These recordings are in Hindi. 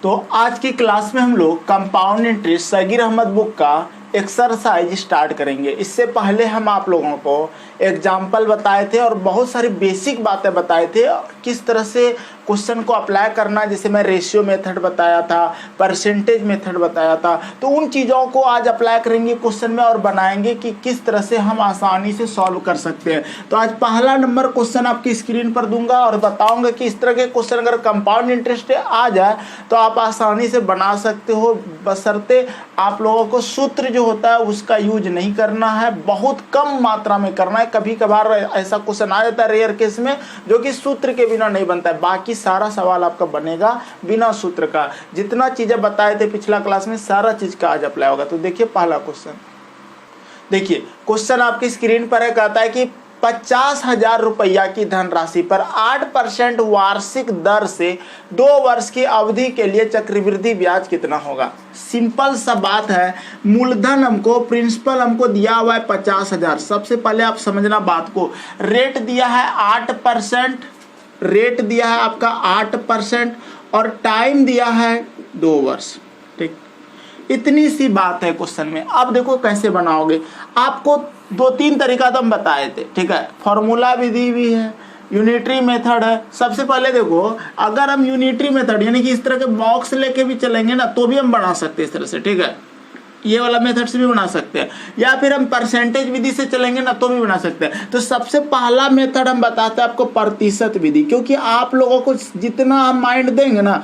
तो आज की क्लास में हम लोग compound interest Sagir Ahmed book का एक्सरसाइज स्टार्ट करेंगे। इससे पहले हम आप लोगों को एग्जाम्पल बताए थे और बहुत सारी बेसिक बातें बताए थे किस तरह से क्वेश्चन को अप्लाई करना। जैसे मैं रेशियो मेथड बताया था, परसेंटेज मेथड बताया था, तो उन चीज़ों को आज अप्लाई करेंगे क्वेश्चन में और बनाएंगे कि किस तरह से हम आसानी से सॉल्व कर सकते हैं। तो आज पहला नंबर क्वेश्चन आपकी स्क्रीन पर दूंगा और बताऊंगा कि इस तरह के क्वेश्चन अगर कंपाउंड इंटरेस्ट आ जाए तो आप आसानी से बना सकते हो, बशर्ते आप लोगों को सूत्र जो होता है उसका यूज नहीं करना है, बहुत कम मात्रा में करना है। कभी कभार ऐसा क्वेश्चन आ जाता है रेयर केस में जो कि सूत्र के बिना नहीं बनता है, बाकी सारा सवाल आपका बनेगा बिना सूत्र का। जितना चीजें बताए थे पिछला क्लास में सारा चीज का आज अप्लाई होगा। तो देखिए पहला क्वेश्चन, देखिए क्वेश्चन आपकी स्क्रीन पर है। कहता है कि 50,000 रुपया की धनराशि पर 8% वार्षिक दर से 2 वर्ष की अवधि के लिए चक्रवृद्धि ब्याज कितना होगा। सिंपल सा बात है, मूलधन हमको प्रिंसिपल हमको दिया हुआ है 50,000। सबसे पहले आप समझना बात को, रेट दिया है 8%, रेट दिया है आपका 8% और टाइम दिया है 2 वर्ष। ठीक, इतनी सी बात है क्वेश्चन में। अब देखो कैसे बनाओगे। आपको 2-3 तरीका तो हम बताए थे, ठीक है। फॉर्मूला विधि भी है, यूनिटरी मेथड है। सबसे पहले देखो, अगर हम यूनिटरी मेथड यानी कि इस तरह के बॉक्स लेके भी चलेंगे ना तो भी हम बना सकते हैं इस तरह से, ठीक है। ये वाला मेथड से भी बना सकते हैं, या फिर हम परसेंटेज विधि से चलेंगे ना तो भी बना सकते हैं। तो सबसे पहला मेथड हम बताते हैं आपको प्रतिशत विधि, क्योंकि आप लोगों को जितना हम माइंड देंगे ना,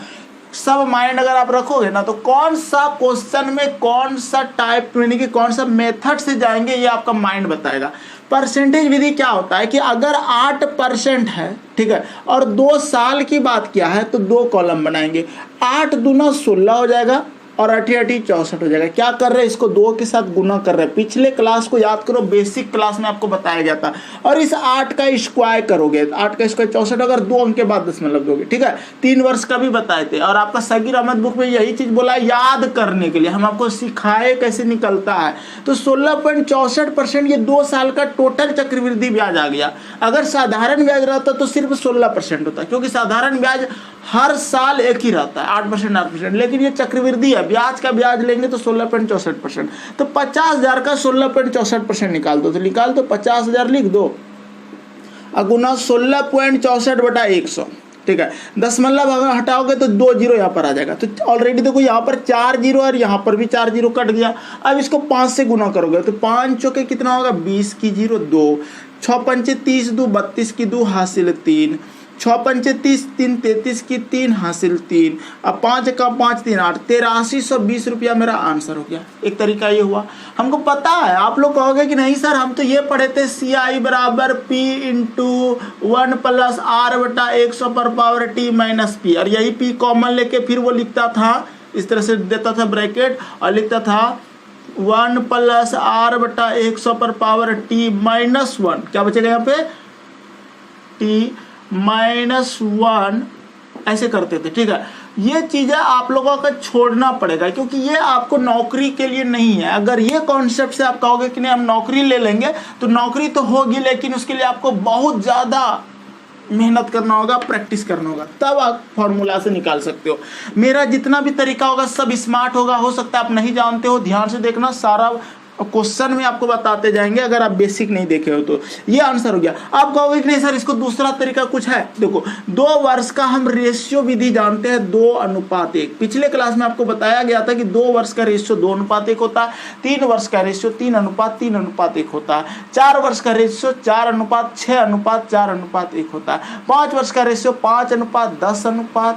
सब माइंड अगर आप रखोगे ना, तो कौन सा क्वेश्चन में कौन सा टाइप यानी कि कौन सा मेथड से जाएंगे ये आपका माइंड बताएगा। परसेंटेज विधि क्या होता है कि अगर 8% है, ठीक है, और 2 साल की बात किया है तो 2 कॉलम बनाएंगे। 8 दूना 16 हो जाएगा और 8 8 64 हो जाएगा। क्या कर रहे हैं, इसको 2 के साथ गुना कर रहे हैं। पिछले क्लास को याद करो, बेसिक क्लास में आपको बताया गया था। और इस 8 का स्क्वायर करोगे, 8 का स्क्वायर 64, अगर 2 अंक के बाद दशमलव दोगे, ठीक है। 3 वर्ष का भी बताए थे और आपका सगीर अहमद बुक में यही चीज बोला है याद करने के लिए, हम आपको सिखाए कैसे निकलता है। तो 16.64% ये 2 साल का टोटल चक्रवृद्धि ब्याज आ गया। अगर साधारण ब्याज रहता तो सिर्फ 16% होता, क्योंकि साधारण ब्याज हर साल एक ही रहता है, 8%, लेकिन ये चक्रवृद्धि है, ब्याज का ब्याज लेंगे तो 16.64%। तो 50,000 का 16.64% निकाल दो, तो निकाल दो 50,000 लिख दो, गुना 16.64/100, ठीक है। दशमलव अगर हटाओगे तो 2 जीरो यहाँ पर आ जाएगा। तो ऑलरेडी देखो यहाँ पर 4 जीरो और यहाँ पर भी 4 जीरो कट गया। अब इसको 5 से गुना करोगे तो 5 चौके कितना होगा, 20 की 0 2, 6 पंचे 30 2 32 की 2 हासिल 3, 6 पंचे 30 3 33 की 3 हासिल 3, अब 5 का 5 3 8, 8320 रुपया मेरा आंसर हो गया। एक तरीका ये हुआ। हमको पता है, आप लोग कहोगे कि नहीं सर हम तो ये पढ़े थे CI बराबर P इंटू 1 + R/100 पर पावर T माइनस P, और यही P कॉमन लेके फिर वो लिखता था इस तरह से, देता था ब्रैकेट और लिखता था 1 + R/100 पर पावर T माइनस 1, क्या बचेगा यहाँ पे, T -1 ऐसे करते थे, ठीक है। ये चीजें आप लोगों का छोड़ना पड़ेगा, क्योंकि ये आपको नौकरी के लिए नहीं है। अगर ये कॉन्सेप्ट से आप कहोगे कि नहीं हम नौकरी ले लेंगे, तो नौकरी तो होगी लेकिन उसके लिए आपको बहुत ज्यादा मेहनत करना होगा, प्रैक्टिस करना होगा, तब आप फॉर्मूला से निकाल सकते हो। मेरा जितना भी तरीका होगा सब स्मार्ट होगा। हो सकता है आप नहीं जानते हो, ध्यान से देखना, सारा क्वेश्चन में आपको बताते जाएंगे अगर आप बेसिक नहीं देखे हो तो। ये आंसर हो गया। आप कहोगे कि नहीं सर इसको दूसरा तरीका कुछ है। देखो 2 वर्ष का हम रेशियो विधि जानते हैं 2:1। पिछले क्लास में आपको बताया गया था कि 2 वर्ष का रेशियो 2:1 होता है, 3 वर्ष का रेशियो 3:3:1 होता है, 4 वर्ष का रेशियो 4:6:4:1 होता है, 5 वर्ष का रेशियो 5:10,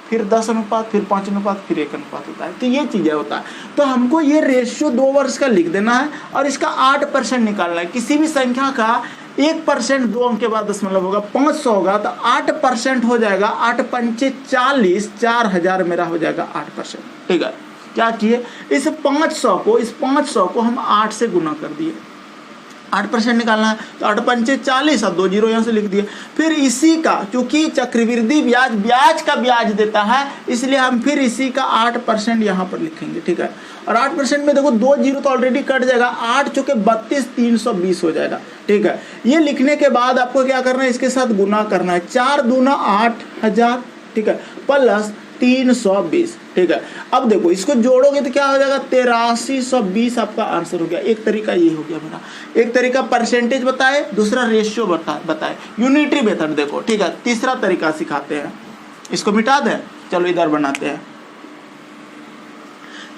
फिर 10 फिर 5 फिर 1 होता है। तो ये चीजें होता है। तो हमको ये रेशियो 2 वर्ष का लिख देना है और इसका 8% निकालना है। किसी भी संख्या का 1% 2 अंक के बाद दशमलव होगा, 500 होगा तो 8% हो जाएगा, 8 पंचे 40, 4000 मेरा हो जाएगा 8%, ठीक है। क्या किए, इस 500 को हम 8 से गुना कर दिए, 8% निकालना है तो 8 पंचे 40 और 2 जीरो यहाँ से लिख दिए। फिर इसी का, क्योंकि चक्रवृद्धि ब्याज का ब्याज देता है, इसलिए हम फिर इसी का 8% यहाँ पर लिखेंगे, ठीक है। और 8% में देखो 2 जीरो तो ऑलरेडी कट जाएगा, 8 चौके 32, 320 हो जाएगा, ठीक है। ये लिखने के बाद आपको क्या करना है, इसके साथ गुना करना है, 4 दूना 8000, ठीक है, प्लस 320। ठीक है, अब देखो इसको जोड़ोगे तो क्या हो जाएगा, 8320 आपका आंसर हो गया। एक तरीका ये हो गया मेरा, एक तरीका परसेंटेज बताए, दूसरा रेशियो बताए, यूनिटरी मेथड देखो। ठीक है, तीसरा तरीका सिखाते हैं, इसको मिटा दें, चलो इधर बनाते हैं।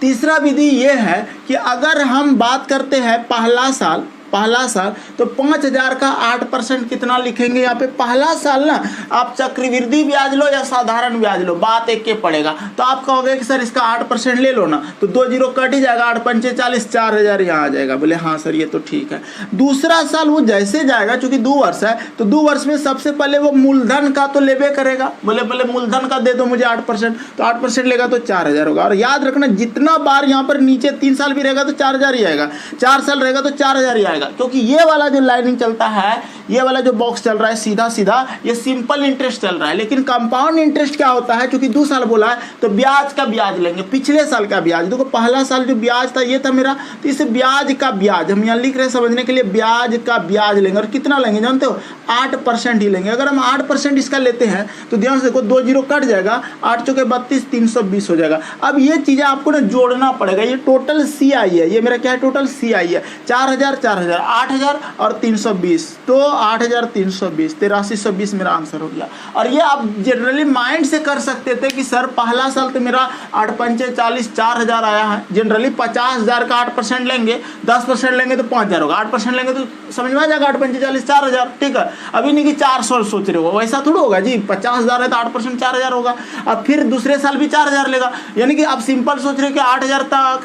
तीसरा विधि ये है कि अगर हम बात करते हैं पहला साल तो 5000 का 8% कितना लिखेंगे यहाँ पे। पहला साल ना आप चक्रवृद्धि ब्याज लो या साधारण ब्याज लो, बात एक के पड़ेगा। तो आप कहोगे कि सर इसका 8% ले लो ना, तो 2 जीरो कट ही जाएगा, 8 पंचे 40, 4000 यहाँ आ जाएगा। बोले हाँ सर ये तो ठीक है। दूसरा साल वो जैसे जाएगा, चूंकि 2 वर्ष है तो 2 वर्ष में सबसे पहले वो मूलधन का तो लेबे करेगा। बोले मूलधन का दे दो मुझे 8%, तो 8% लेगा तो 4000 होगा। और याद रखना जितना बार यहाँ पर नीचे 3 साल भी रहेगा तो 4000 ही आएगा, 4 साल रहेगा तो 4000 ही आएगा। क्योंकि ये वाला जो लाइनिंग चलता है, ये वाला जो बॉक्स चल रहा है सीधा सीधा, ये सिंपल इंटरेस्ट चल रहा है। लेकिन कंपाउंड इंटरेस्ट क्या होता है, क्योंकि 2 साल बोला है तो ब्याज का ब्याज लेंगे, पिछले साल का ब्याज। देखो पहला साल जो ब्याज था ये था मेरा, तो इसे ब्याज का ब्याज हम यहाँ लिख रहे हैं समझने के लिए, ब्याज का ब्याज लेंगे। और कितना लेंगे जानते हो, 8% ही लेंगे। अगर हम 8% इसका लेते हैं तो ध्यान से देखो 2 जीरो कट जाएगा, 8 चौके 32, 320 हो जाएगा। अब ये चीजें आपको ना जोड़ना पड़ेगा। ये टोटल CI है, ये मेरा क्या है, टोटल CI है। 4000 4000 8000 और 320, तो 8320, 8320 मेरा आंसर हो गया। और ये आप जनरली माइंड से कर सकते थे कि सर पहला साल तो मेरा 8 पंचे 40, 4000 आया है। जनरली 50,000 का 8% लेंगे, 10% लेंगे तो 5000 होगा, 8% लेंगे तो समझ में आ जाएगा, 8 पंचे 40, 4000। ठीक है, अभी नहीं कि 400 सोच रहे हो, वैसा थोड़ा होगा जी। 50,000 है तो 8% 4000 होगा। अब फिर दूसरे साल भी 4000 लेगा, यानी कि आप सिंपल सोच रहे हो कि 8000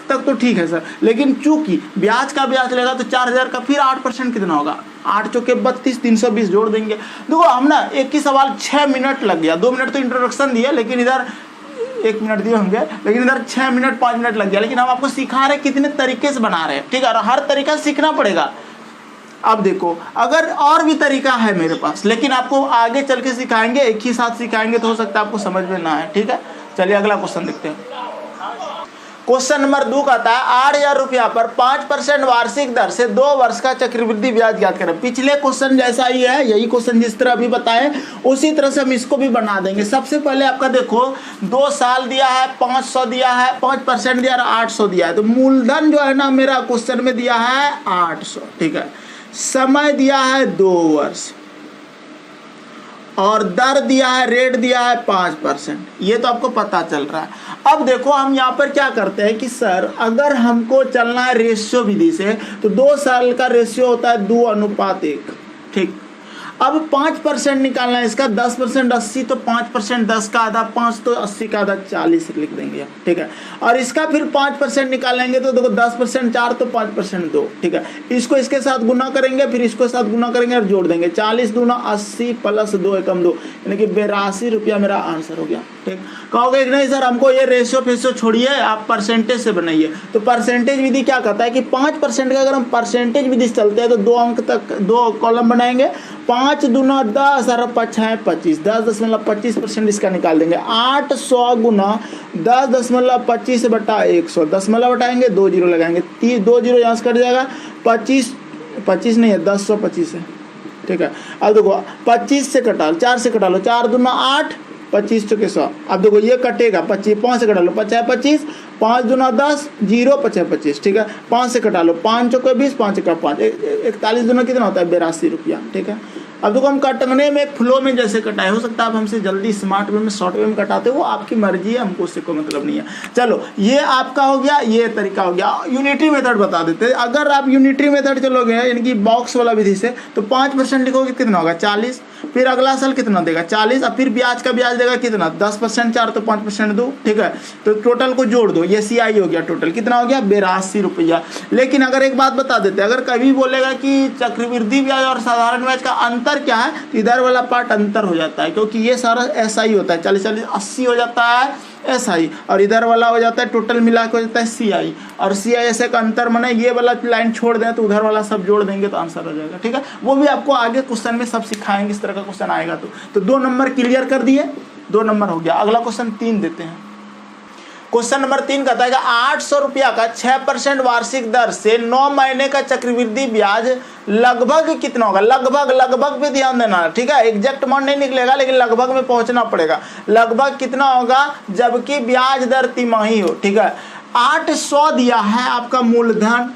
तक तो ठीक है सर, लेकिन चूंकि ब्याज का ब्याज लेगा तो 4000 का फिर 8% कितना होगा, 8 चौके 32, 320 जोड़ देंगे। देखो हम ना एक ही सवाल 6 मिनट लग गया, 2 मिनट तो इंट्रोडक्शन दिया, लेकिन इधर 1 मिनट दिए होंगे, लेकिन इधर 6 मिनट 5 मिनट लग गया। लेकिन हम आपको सिखा रहे कितने तरीके से बना रहे हैं। ठीक है, और हर तरीका सीखना पड़ेगा। अब देखो अगर और भी तरीका है मेरे पास, लेकिन आपको आगे चल के सिखाएंगे, एक ही साथ सिखाएंगे तो हो सकता है आपको समझ में ना आए। ठीक है, चलिए अगला क्वेश्चन देखते हैं। क्वेश्चन नंबर 2 कहता है 8000 रुपया पर 5% वार्षिक दर से 2 वर्ष का चक्रवृद्धि ब्याज ज्ञात करें। पिछले क्वेश्चन जैसा ही है, यही क्वेश्चन जिस तरह अभी बताए उसी तरह से हम इसको भी बना देंगे। सबसे पहले आपका देखो 2 साल दिया है, 500 दिया है, 5% दिया है, 800 दिया है। तो मूलधन जो है ना मेरा क्वेश्चन में दिया है 800। ठीक है, समय दिया है 2 वर्ष, और दर दिया है, रेट दिया है 5%। ये तो आपको पता चल रहा है। अब देखो हम यहाँ पर क्या करते हैं कि सर अगर हमको चलना है रेशियो विधि से, तो 2 साल का रेशियो होता है 2:1। ठीक, अब 5% निकालना है इसका, 10% 80, तो 5% 10 का आधा 5, तो 80 का आधा 40 लिख देंगे। ठीक है, और इसका फिर 5% निकालेंगे तो देखो 10% 4, तो 5% 2। ठीक है, इसको इसके साथ गुना करेंगे, फिर इसको साथ गुना करेंगे और जोड़ देंगे। 40 दूना 80 प्लस 2 एकम 2, यानी कि 82 रुपया मेरा आंसर हो गया। ठीक, कहोगे नहीं सर हमको ये रेशियो फेशियो छोड़िए, आप परसेंटेज से बनाइए। तो परसेंटेज विधि क्या कहता है कि 5% का अगर हम परसेंटेज विधि से चलते हैं तो 2 अंक तक 2 कॉलम बनाएंगे। 5 दूना 10 और 5 है 25, 10.25% इसका निकाल देंगे। 800 गुना 10.25 बटा 100, दशमलव बटाएंगे, 2 जीरो लगाएंगे, 2 जीरो यहाँ से कट जाएगा। 25 नहीं है, 1025 है। ठीक है, अब देखो 25 से कटा लो, 4 से कटा लो, 4 दूना 8, 25 चौके 100। अब देखो ये कटेगा 25, 5 से कटा लो, 5 है 25, 5 दूना 10, 0, 5 है 25। ठीक है, 5 से कटा लो, 5 चौके 20, 5 का 5, 41 दूना कितना होता है, 82 रुपया। ठीक है, अब देखो हम कटने में फ्लो में जैसे कटाए, हो सकता है आप हमसे जल्दी स्मार्ट वे में शॉर्ट वे में कटाते हो, वो आपकी मर्जी है, हमको उससे कोई मतलब नहीं है। चलो ये आपका हो गया, ये तरीका हो गया। यूनिटरी मेथड बता देते हैं। अगर आप यूनिटरी मेथड चलोगे यानी कि बॉक्स वाला विधि से, तो 5% लिखोगे कितना होगा, 40। फिर अगला साल कितना देगा, 40, और फिर ब्याज का ब्याज देगा कितना, 10% 4, तो 5% 2। ठीक है, तो टोटल को जोड़ दो, ये CI हो गया। टोटल कितना हो गया, 82 रुपया। लेकिन अगर एक बात बता देते, अगर कभी बोलेगा कि चक्रवृद्धि ब्याज और साधारण ब्याज का अंतर क्या है, तो इधर वाला पार्ट अंतर हो जाता है, क्योंकि ये सारा SI होता है, 40 40 80 हो जाता है SI, और इधर वाला हो जाता है टोटल मिला के हो जाता है CI। और CI ऐसे का अंतर माने ये वाला लाइन छोड़ दें तो उधर वाला सब जोड़ देंगे तो आंसर हो जाएगा। ठीक है, वो भी आपको आगे क्वेश्चन में सब सिखाएंगे, इस तरह का क्वेश्चन आएगा तो 2 नंबर क्लियर कर दिए, 2 नंबर हो गया। अगला क्वेश्चन 3 देते हैं। क्वेश्चन नंबर 3 कहता है कि 800 रुपया का 6% वार्षिक दर से 9 महीने का चक्रवृद्धि ब्याज लगभग कितना होगा। लगभग पे ध्यान देना, ठीक है, एग्जैक्ट अमाउंट नहीं निकलेगा लेकिन लगभग में पहुंचना पड़ेगा। लगभग कितना होगा जबकि ब्याज दर तिमाही हो, ठीक है। 800 दिया है आपका मूलधन,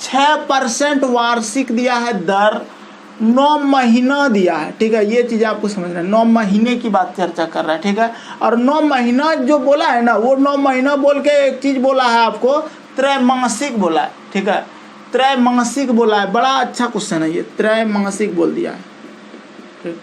6% वार्षिक दिया है दर, 9 महीना दिया है, ठीक है। ये चीज़ आपको समझना है, 9 महीने की बात चर्चा कर रहा है, ठीक है। और 9 महीना जो बोला है ना, वो 9 महीना बोल के एक चीज़ बोला है आपको, त्रैमासिक बोला है, ठीक है, त्रैमासिक बोला है। बड़ा अच्छा क्वेश्चन है ये, त्रैमासिक बोल दिया है, ठीक।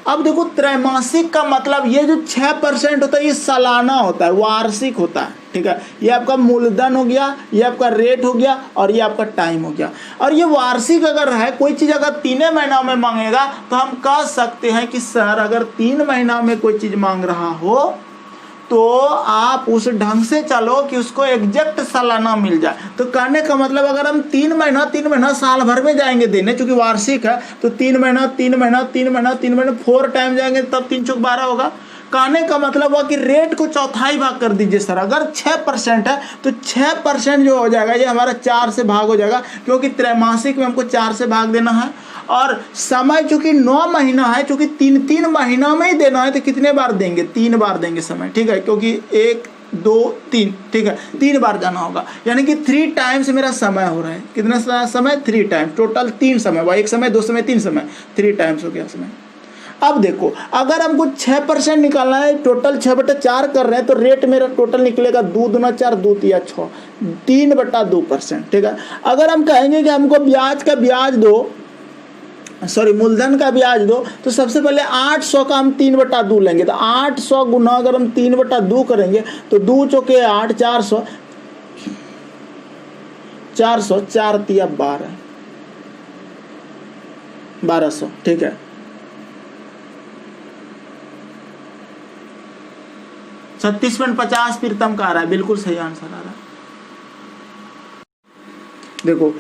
अब देखो त्रैमासिक का मतलब ये जो 6% होता है ये सालाना होता है, वार्षिक होता है, ठीक है। ये आपका मूलधन हो गया, ये आपका रेट हो गया और ये आपका टाइम हो गया। और ये वार्षिक अगर है, कोई चीज़ अगर 3 महीना में मांगेगा तो हम कह सकते हैं कि सर अगर 3 महीना में कोई चीज़ मांग रहा हो तो आप उस ढंग से चलो कि उसको एग्जैक्ट सालाना मिल जाए। तो कहने का मतलब अगर हम 3 महीना साल भर में जाएंगे देने, चूंकि वार्षिक है तो 3 महीना 4 टाइम जाएंगे तब 3 चौक 12 होगा। कहने का मतलब हुआ कि रेट को चौथाई भाग कर दीजिए सर। अगर 6% है तो 6% जो हो जाएगा ये हमारा 4 से भाग हो जाएगा, क्योंकि त्रैमासिक में हमको 4 से भाग देना है। और समय चूंकि 9 महीना है, चूंकि 3 महीना में ही देना है तो कितने बार देंगे, 3 बार देंगे समय, ठीक है, क्योंकि 1 2 3, ठीक है, 3 बार जाना होगा, यानी कि 3 टाइम्स मेरा समय हो रहा है। कितना समय, 3 टाइम्स, टोटल 3 समय हुआ, 1 समय 2 समय 3 समय, 3 टाइम्स हो गया समय। अब देखो अगर हमको 6% निकालना है, टोटल 6/4 कर रहे हैं तो रेट मेरा टोटल निकलेगा 2 दूना 4, 2 तिया 6, 3/2%, ठीक है। अगर हम कहेंगे कि हमको ब्याज का ब्याज दो, मूलधन का ब्याज दो, तो सबसे पहले 800 का हम 3/2 लेंगे। तो 800 गुना अगर हम 3/2 करेंगे तो 2 चौके 8, 400, 4 तिया 12, 1200, ठीक है। 36.50 प्रीतम का आ रहा है, बिल्कुल सही आंसर आ रहा है। देखो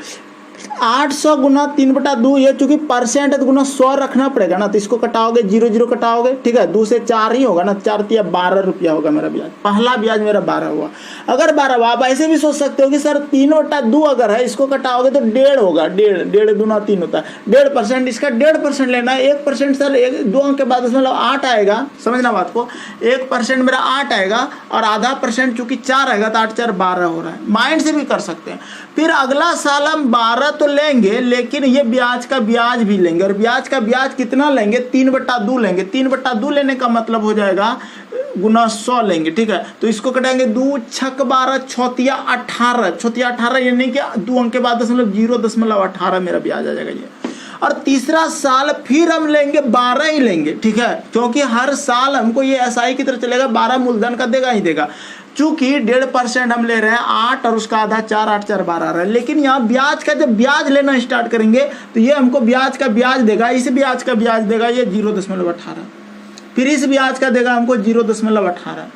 800 गुना 3/2, ये चूंकि परसेंट है तो गुना 100 रखना पड़ेगा ना, तो इसको कटाओगे 0 कटाओगे, ठीक है। 2 से 4 ही होगा ना, 4 तिया 12 रुपया होगा मेरा ब्याज। पहला ब्याज मेरा 12 हुआ। अगर 12 हुआ, आप ऐसे भी सोच सकते हो कि सर 3/2 अगर है, इसको कटाओगे तो 1.5 होगा, 1.5 दूना 3 होता है, 1.5%, इसका 1.5% लेना है। 1% सर 2 अंक के बाद मतलब 8 आएगा, समझना बात को, 1% मेरा 8 आएगा और आधा % चूंकि 4 आएगा तो 8 4 12 हो रहा है। माइंड से भी कर सकते हैं। फिर अगला साल हम 12 तो लेंगे लेकिन ये ब्याज का ब्याज भी लेंगे, और ब्याज का ब्याज कितना लेंगे, 3/2 लेंगे। 3/2 लेने का मतलब हो जाएगा गुना 100 लेंगे, ठीक है। तो इसको कटाएंगे 2 छक 12, 6 तिया 18, यानी कि 2 अंक के बाद 0.18 मेरा ब्याज आ जाएगा ये। और तीसरा साल फिर हम लेंगे 12 ही लेंगे, ठीक है, क्योंकि हर साल हमको ये एसआई की तरह चलेगा, 12 मूलधन का देगा ही देगा। चूंकि 1.5% हम ले रहे हैं 8 और उसका आधा 4, 8 4 12 आ रहा है। लेकिन यहाँ ब्याज का जब ब्याज लेना स्टार्ट करेंगे तो ये हमको ब्याज का ब्याज देगा, इस ब्याज का ब्याज देगा ये 0.18, फिर इस ब्याज का देगा हमको 0.18,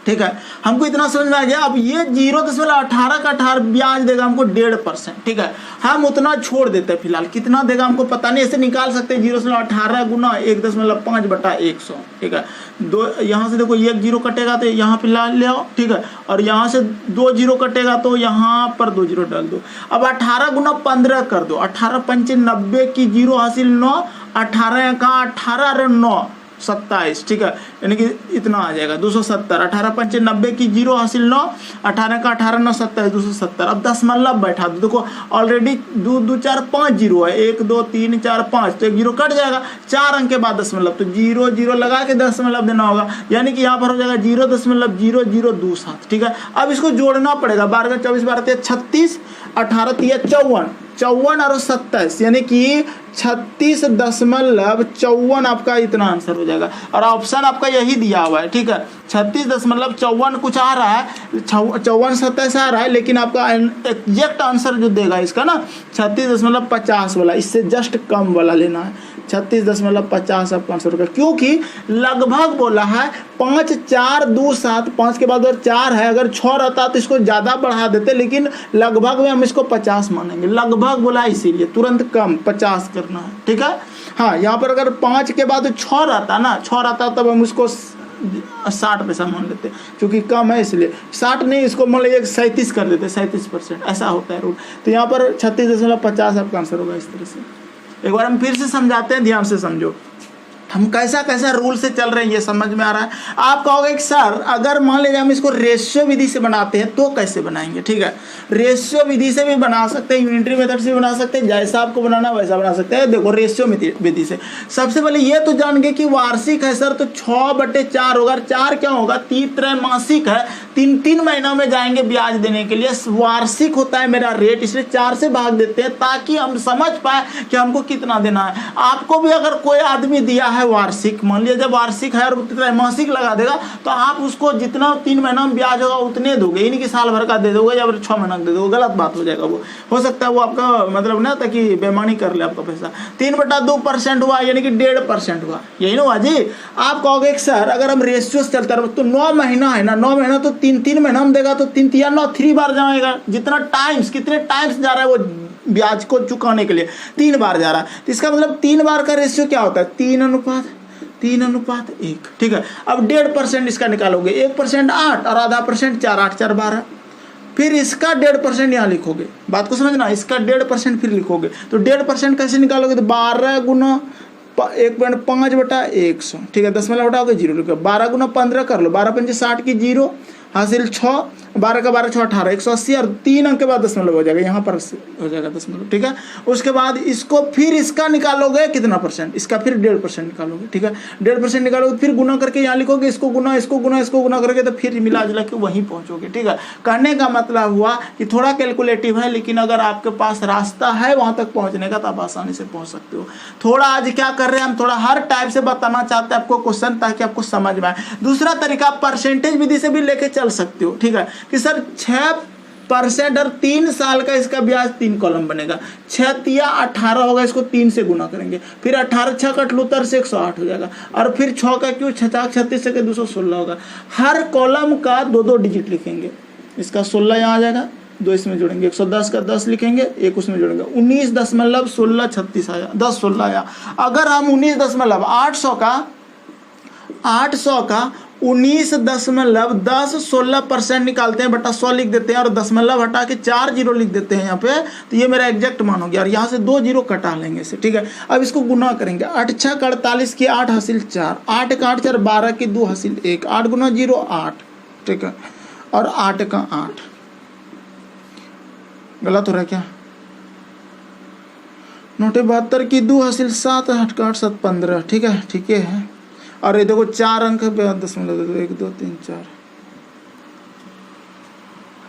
ठीक है। हमको इतना समझ में आ गया। अब ये 0.18 का 18 ब्याज देगा हमको 1.5%, ठीक है। हम उतना छोड़ देते हैं फिलहाल, कितना देगा हमको पता नहीं, ऐसे निकाल सकते हैं 0.18 गुना 1.5/100, ठीक है। 2 यहाँ से देखो 1 0 कटेगा तो यहाँ फिलहाल ले आओ, ठीक है, और यहाँ से 2 0 कटेगा तो यहाँ पर 2 0 डाल दो। अब 18 गुना 15 कर दो, 18 पंचे 90 की 0 हासिल 9, 18 का 18 और 9 27, ठीक है, यानी कि इतना आ जाएगा 270। 18 पंचे 90 की 0 हासिल 9, 18 का 18 9 27, 270। अब दशमलव बैठा दो, देखो ऑलरेडी 2 2 4 5 0 है, 1 2 3 4 5, तो 1 0 कट जाएगा, 4 अंक के बाद दशमलव, तो 0 0 लगा के दशमलव देना होगा, यानी कि यहाँ पर हो जाएगा 0.0027, ठीक है। अब इसको जोड़ना पड़ेगा, 12 24 12 36, 18 तिया 54, 54 और 27, यानी कि 36.54 आपका इतना आंसर हो जाएगा। और ऑप्शन आपका यही दिया हुआ है, ठीक है, 36.54 कुछ आ रहा है, 54 27 आ रहा है, लेकिन आपका एग्जैक्ट आंसर जो देगा इसका ना 36.50 वाला, इससे जस्ट कम वाला लेना है। 36.50 आपका आंसर होगा, क्योंकि लगभग बोला है 5 4 2 7, 5 के बाद अगर 4 है, अगर 6 रहता तो इसको ज़्यादा बढ़ा देते, लेकिन लगभग में हम इसको 50 मानेंगे। लगभग बोला इसीलिए तुरंत कम 50 करना है, ठीक है। हाँ, यहाँ पर अगर 5 के बाद 6 रहता ना, 6 रहता तब हम उसको 60 पैसा मान लेते हैं, क्योंकि कम है इसलिए 60 नहीं, इसको मान लीजिए 37 कर देते हैं, 37%, ऐसा होता है रूल। तो यहाँ पर 36.50 आपका आंसर होगा इस तरह से। एक बार हम फिर से समझाते हैं, ध्यान से समझो हम कैसा कैसा रूल से चल रहे हैं, ये समझ में आ रहा है। आप कहोगे कि सर अगर मान लीजिए हम इसको रेशियो विधि से बनाते हैं तो कैसे बनाएंगे? ठीक है, रेशियो विधि से भी बना सकते हैं, यूनिटरी मेथड से भी बना सकते हैं, जैसा आपको बनाना वैसा बना सकते हैं। देखो रेशियो विधि से सबसे पहले ये तो जान गए कि वार्षिक है सर, तो 6/4 होगा। 4 क्या होगा? त्रैमासिक है, 3 महीनों में जाएंगे ब्याज देने के लिए। वार्षिक होता है मेरा रेट, इसलिए 4 से भाग देते हैं ताकि हम समझ पाए कि हमको कितना देना है। आपको भी अगर कोई आदमी दिया है वार्षिक, मान लीजिए जब वार्षिक है और त्रैमासिक लगा देगा, तो आप उसको जितना 3 महीनों में ब्याज होगा उतने दोगे, यानी कि साल भर का दे दोगे या फिर 6 महीना दे दोगे, गलत बात हो जाएगा। वो हो सकता है वो आपका मतलब ना ताकि बेईमानी कर ले आपका पैसा। 3/2% हुआ, यानी कि 1.5% हुआ, यही ना हुआ जी। आप कहोगे सर अगर हम रेशियो से चलता रहे तो 9 महीना है ना, 9 महीना तो 3 महीना में देगा, तो 3 या 9 3 बार जाएगा। जितना टाइम्स, कितने टाइम्स जा रहा है वो ब्याज को चुकाने के लिए? 3 बार जा रहा है। तो इसका मतलब 3 बार का रेशियो क्या होता है? 3:1। ठीक है, अब 1.5% इसका निकालोगे, 1% 8 और आधा % 4, 8 4 12। फिर इसका 1.5% यहाँ लिखोगे, बात को समझना, इसका 1.5% फिर लिखोगे। तो 1.5% कैसे निकालोगे? तो 12 गुना 1/5/100। ठीक है, 10 में हटाओगे 0 लिखो। 12 गुना 15 कर लो, 12 पंजे 60 की 0 हासिल 6, 12 का 12 6 18, 180 और 3 अंक के बाद दशमलव हो जाएगा, यहाँ पर हो जाएगा दशमलव। ठीक है, उसके बाद इसको फिर इसका निकालोगे कितना %, इसका फिर 1.5% निकालोगे। ठीक है, 1.5% निकालोगे, फिर गुना करके यहाँ लिखोगे, इसको गुना इसको गुना इसको गुना करके, तो फिर मिला जुला के वहीं पहुँचोगे। ठीक है, कहने का मतलब हुआ कि थोड़ा कैलकुलेटिव है, लेकिन अगर आपके पास रास्ता है वहाँ तक पहुँचने का तो आप आसानी से पहुँच सकते हो। थोड़ा आज क्या कर रहे हैं हम, थोड़ा हर टाइप से बताना चाहते हैं आपको क्वेश्चन, ताकि आपको समझ में आए। दूसरा तरीका परसेंटेज विधि से भी लेके चल सकते हो। ठीक है, कि सर 6% और 3 साल का इसका ब्याज 3 कॉलम बनेगा। 6 तिया 18 होगा, इसको 3 से गुना करेंगे, फिर 18 6 का 78 से 108 हो जाएगा, और फिर 6 का क्यों 6 36 से 216 होगा। हर कॉलम का 2 डिजिट लिखेंगे, इसका 16 यहाँ आ जाएगा, 2 इसमें जोड़ेंगे, 110 का 10 लिखेंगे, 1 उसमें जोड़ेंगे, 19.1636 आया, 10-16 आया। अगर हम 19.800 का 19.10-16% निकालते हैं, बटा 100 लिख देते हैं और दशमलव हटा के 4 0 लिख देते हैं यहाँ पे, तो ये मेरा एग्जैक्ट मान हो गया। और यहाँ से 2 0 कटा लेंगे इसे। ठीक है, अब इसको गुना करेंगे, 8 6 का 48 की 8 हासिल 4, 8 का 8 4 12 की 2 हासिल 1, 8 गुना 0 8। ठीक है, और 8 का 8 गलत हो रहा है क्या? 972 की 2 हासिल 7, 8 का 8 7 15। ठीक है, ठीक है। और ये देखो 4 अंक 0.1 2 3 4,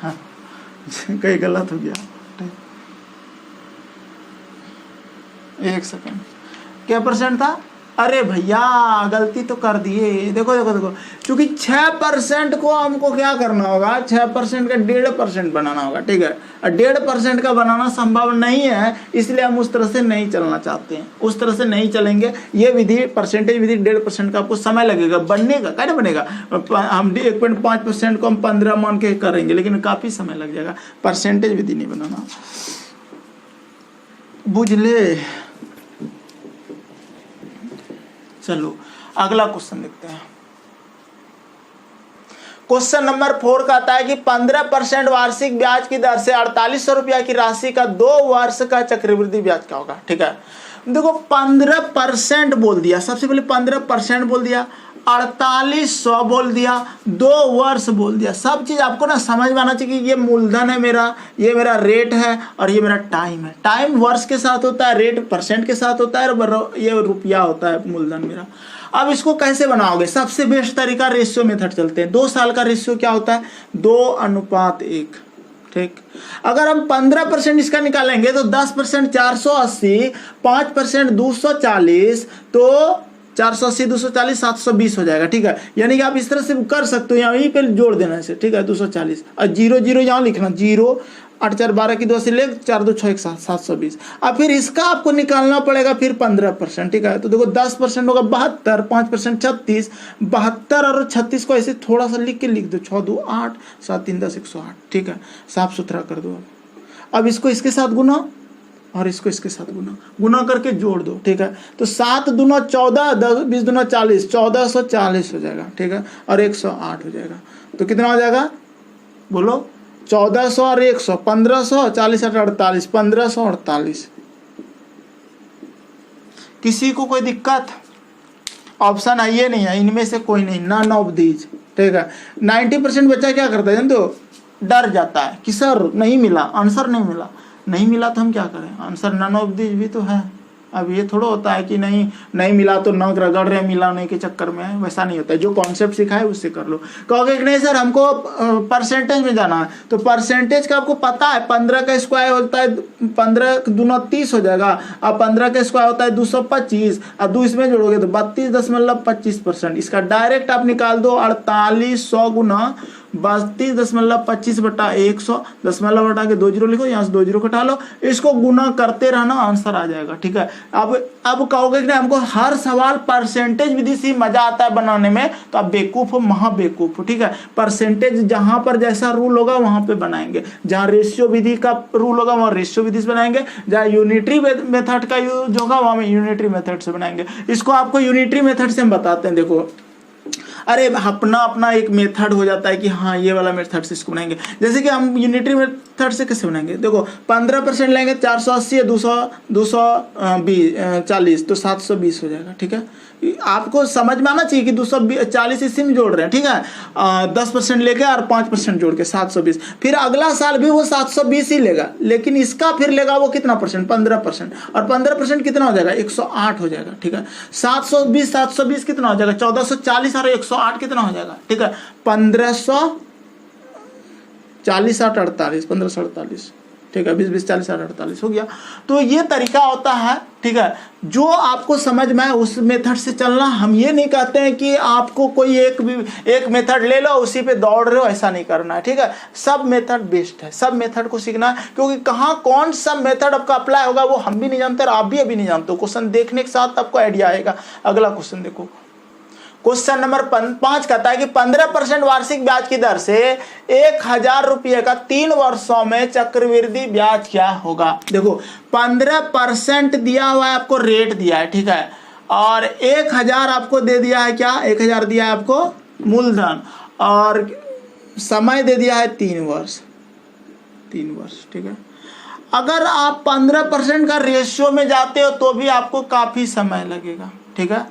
हाँ कहीं गलत हो गया। 1 सेकंड, क्या % था? अरे भैया गलती तो कर दिए। देखो देखो देखो, क्योंकि 6% को हमको क्या करना होगा, 6% का 1.5% बनाना होगा। ठीक है, और 1.5% का बनाना संभव नहीं है, इसलिए हम उस तरह से नहीं चलना चाहते हैं, उस तरह से नहीं चलेंगे। ये विधि परसेंटेज विधि 1.5% का आपको समय लगेगा बनने का। कैसे बनेगा? हम 1.5% को हम 15 मान के करेंगे, लेकिन काफ़ी समय लग जाएगा। परसेंटेज विधि नहीं बनाना, बुझ ले। चलो अगला क्वेश्चन देखते हैं। क्वेश्चन नंबर 4 का आता है कि 15% वार्षिक ब्याज की दर से 4800 रुपया की राशि का 2 वर्ष का चक्रवृद्धि ब्याज क्या होगा? ठीक है, देखो 15% बोल दिया, सबसे पहले 15% बोल दिया, 4800 बोल दिया, 2 वर्ष बोल दिया। सब चीज आपको ना समझ में आना चाहिए कि ये मूलधन है मेरा, ये मेरा रेट है और ये मेरा टाइम है। टाइम वर्ष के साथ होता है, रेट % के साथ होता है, और ये रुपया होता है मूलधन मेरा। अब इसको कैसे बनाओगे? सबसे बेस्ट तरीका रेशियो मेथड चलते हैं। 2 साल का रेशियो क्या होता है? 2:1। ठीक, अगर हम 15% इसका निकालेंगे तो 10% 480, 5% 240, तो 480 240 720 हो जाएगा। ठीक है, यानी कि आप इस तरह से कर सकते हो, यहीं पे जोड़ देना इसे। ठीक है, 240 और 0 0 यहाँ लिखना, 0 8 4 12 की 2 से ले 4 2 6 1 720। अब फिर इसका आपको निकालना पड़ेगा फिर 15%। ठीक है, तो देखो 10% होगा 72, 5% 36, 72 और 36 को ऐसे थोड़ा सा लिख के लिख दो, 6 2 8 7 3 10 108। ठीक है, साफ सुथरा कर दो। अब इसको इसके साथ गुना, और इसको इसके साथ गुना करके जोड़ दो, ठीक है। तो 7 दूना 14, 10 20 दूना 40, 1440 हो जाएगा, ठीक है। और 108 हो जाएगा। तो कितना हो जाएगा बोलो? 1400 और 100, 1500, 40 और 48, 1548। किसी को कोई दिक्कत? ऑप्शन है ये नहीं है, इनमें से कोई नहीं, नन ऑफ दीज, ठीक है। 90% बच्चा क्या करता है जानते हो? डर जाता है कि सर नहीं मिला, आंसर नहीं मिला तो हम क्या करें? आंसर नन ऑफ दीज भी तो है। अब ये थोड़ा होता है कि नहीं मिला तो नंग रगड़ रहे मिलाने के चक्कर में, वैसा नहीं होता है। जो कॉन्सेप्ट सिखा है उससे कर लो। कहोगे कि नहीं सर हमको परसेंटेज में जाना है, तो परसेंटेज का आपको पता है 15 का स्क्वायर होता है 15 दूना 30 हो जाएगा। अब 15 का स्क्वायर होता है 225, अब 2 इसमें जोड़ोगे तो 32.25%। इसका डायरेक्ट आप निकाल दो 4800 गुना 32.25/100, दशमलव हटा के 2 जीरो लिखो, यहाँ से 2 जीरो घटा लो, इसको गुना करते रहना, आंसर आ जाएगा, ठीक है। अब कहोगे कि हमको हर सवाल परसेंटेज विधि से मजा आता है बनाने में, तो आप बेवकूफ हो, महा बेवकूफ हो, ठीक है। परसेंटेज जहां पर जैसा रूल होगा वहां पे बनाएंगे, जहां रेशियो विधि का रूल होगा वहां रेशियो विधि से बनाएंगे, जहां यूनिटरी मेथड का यूज होगा वहां में यूनिटरी मेथड से बनाएंगे। इसको आपको यूनिटरी मेथड से हम बताते हैं। देखो अरे अपना एक मेथड हो जाता है कि हाँ ये वाला मेथड से इसको बनाएंगे। जैसे कि हम यूनिटरी मेथड से कैसे बनाएंगे? देखो 15% लेंगे 480 है 240 तो 720 हो जाएगा, ठीक है। आपको समझ में आना चाहिए कि 240 इसी में जोड़ रहे हैं, ठीक है। 10% लेके और 5% जोड़ के 720। फिर अगला साल भी वो 720 ही लेगा, लेकिन इसका फिर लेगा वो कितना परसेंट? 15%। और 15% कितना हो जाएगा? 108 हो जाएगा, ठीक है। 720 कितना हो जाएगा? 1440 और 108 कितना हो जाएगा? ठीक है 1540 8 48, 1548, ठीक है। 20 20 40 48 हो गया। तो ये तरीका होता है, ठीक है। जो आपको समझ में आए उस मेथड से चलना। हम ये नहीं कहते हैं कि आपको कोई एक मेथड ले लो उसी पे दौड़ रहे हो, ऐसा नहीं करना है, ठीक है। सब मेथड बेस्ट है, सब मेथड को सीखना है, क्योंकि कहाँ कौन सा मेथड आपका अप्लाई होगा वो हम भी नहीं जानते और आप भी अभी नहीं जानते हो। क्वेश्चन देखने के साथ आपको आइडिया आएगा। अगला क्वेश्चन देखो, क्वेश्चन नंबर 5 कहता है कि 15% वार्षिक ब्याज की दर से 1000 रुपये का 3 वर्षों में चक्रवृद्धि ब्याज क्या होगा? देखो 15% दिया हुआ है, आपको रेट दिया है, ठीक है। और 1000 आपको दे दिया है, क्या 1000 दिया है आपको मूलधन, और समय दे दिया है 3 वर्ष, ठीक है। अगर आप 15% का रेशियो में जाते हो तो भी आपको काफी समय लगेगा, ठीक है।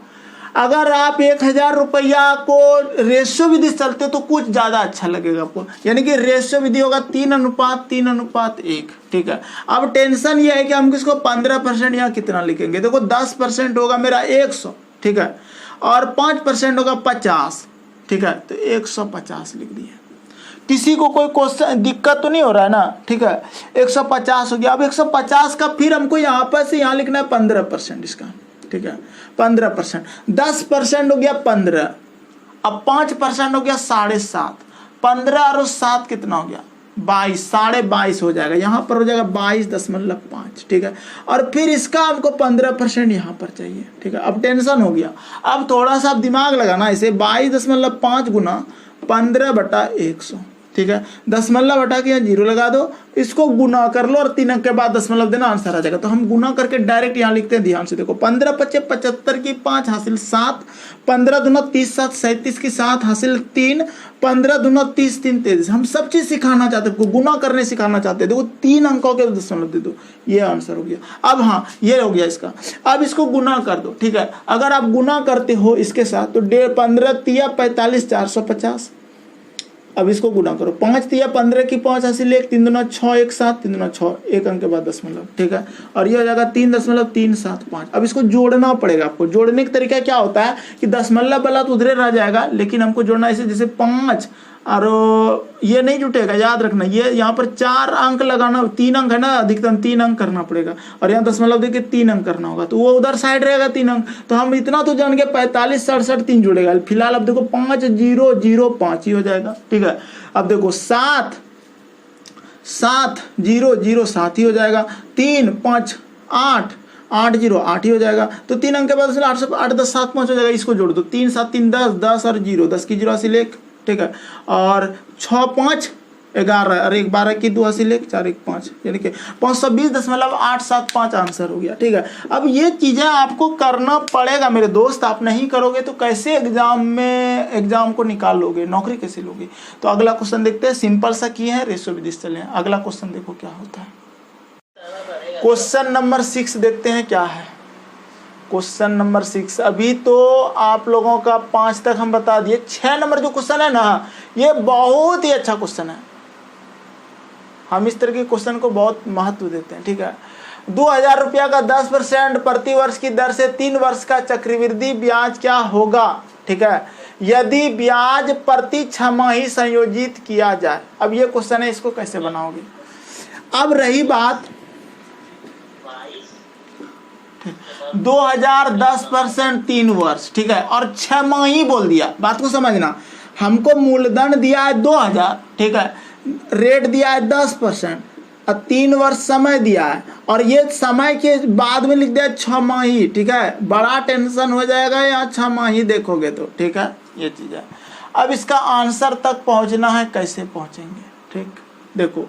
अगर आप 1000 रुपया को रेशियो विधि चलते तो कुछ ज्यादा अच्छा लगेगा आपको, यानी कि रेशियो विधि होगा 3:1, ठीक है। अब टेंशन ये है कि हम किसको 15% यहाँ कितना लिखेंगे? देखो 10% होगा मेरा 100, ठीक है, और 5% होगा 50, ठीक है। तो 150 लिख दिया। किसी को कोई क्वेश्चन दिक्कत तो नहीं हो रहा है ना, ठीक है। 150 हो गया। अब 150 का फिर हमको यहाँ पर से यहाँ लिखना है 15% इसका, ठीक है। 15%, 10% हो गया 15, अब 5% हो गया 7.5, 15 और 7 कितना हो गया? 22, 22.5 हो जाएगा। यहाँ पर हो जाएगा 22.5, ठीक है। और फिर इसका आपको 15% यहाँ पर चाहिए, ठीक है। अब टेंशन हो गया। अब थोड़ा सा दिमाग लगाना, इसे 22.5 गुना 15/100, ठीक है। दशमलव हटा के यहाँ 0 लगा दो, इसको गुना कर लो और 3 अंक के बाद दशमलव देना, आंसर आ जाएगा। तो हम गुना करके डायरेक्ट यहाँ लिखते हैं, ध्यान से देखो। 15 × 5 = 75 की 5 हासिल 7, 15 दूना 30 7 37 की 7 हासिल 3, 15 दूना 30 3 23। हम सब चीज सिखाना चाहते हैं, गुना करने सिखाना चाहते हैं। देखो 3 अंकों के दशमलव दे दो, ये आंसर हो गया। अब हाँ ये हो गया इसका। अब इसको गुना कर दो, ठीक है। अगर आप गुना करते हो इसके साथ तो 15 × 45 450। अब इसको गुना करो, 5 × 15 की 5 हासिल 1, 3 दूना 6 1 7, 3 दूना 6, 1 अंक के बाद दशमलव, ठीक है। और ये हो जाएगा 3.375। अब इसको जोड़ना पड़ेगा आपको। जोड़ने का तरीका क्या होता है कि दशमलव वाला तो उधरे रह जाएगा, लेकिन हमको जोड़ना ऐसे जैसे 5 और ये नहीं जुटेगा, याद रखना। ये यहाँ पर 4 अंक लगाना, 3 अंक है ना, अधिकतम 3 अंक करना पड़ेगा, और यहाँ दशमलव देके 3 अंक करना होगा, तो वो उधर साइड रहेगा 3 अंक। तो हम इतना तो जान के 45 67 3 जुड़ेगा। फिलहाल अब देखो 5005 ही हो जाएगा, ठीक है। अब देखो 7 0 0 7 ही हो जाएगा। 3 5 8 8 0 8 ही हो जाएगा। तो 3 अंक के बाद 8 8 10 7 5 हो जाएगा। इसको जोड़ दो, 3 7 3 10 10 और 0 10 की 0 हासिल 1, ठीक है। और 6 5 11 और 12 की 2 हासिल 1 4 1 5 यानी कि 520.875 आंसर हो गया। ठीक है, अब ये चीज़ें आपको करना पड़ेगा मेरे दोस्त, आप नहीं करोगे तो कैसे एग्जाम को निकाल लोगे, नौकरी कैसे लोगे। तो अगला क्वेश्चन देखते हैं, सिंपल सा किए हैं, रेशियो विधि से चले। अगला क्वेश्चन देखो क्या होता है। क्वेश्चन नंबर 6 देखते हैं क्या है। क्वेश्चन नंबर 6, अभी तो आप लोगों का 5 तक हम बता दिए। 6 नंबर जो क्वेश्चन है ना, ये बहुत ही अच्छा क्वेश्चन है, हम इस तरह के क्वेश्चन को बहुत महत्व देते हैं। ठीक है, 2000 रुपया का 10% प्रति वर्ष की दर से 3 वर्ष का चक्रवृद्धि ब्याज क्या होगा। ठीक है, यदि ब्याज प्रति छमाही संयोजित किया जाए। अब ये क्वेश्चन है, इसको कैसे बनाओगे। अब रही बात 2010% 3 वर्ष, ठीक है, और 6 माही बोल दिया। बात को समझना, हमको मूलधन दिया है 2000, ठीक है, रेट दिया है 10% और 3 वर्ष समय दिया है, और ये समय के बाद में लिख दिया 6 माही। ठीक है, बड़ा टेंशन हो जाएगा यहाँ 6 माही देखोगे तो। ठीक है, ये चीज़ है। अब इसका आंसर तक पहुँचना है, कैसे पहुँचेंगे। ठीक, देखो,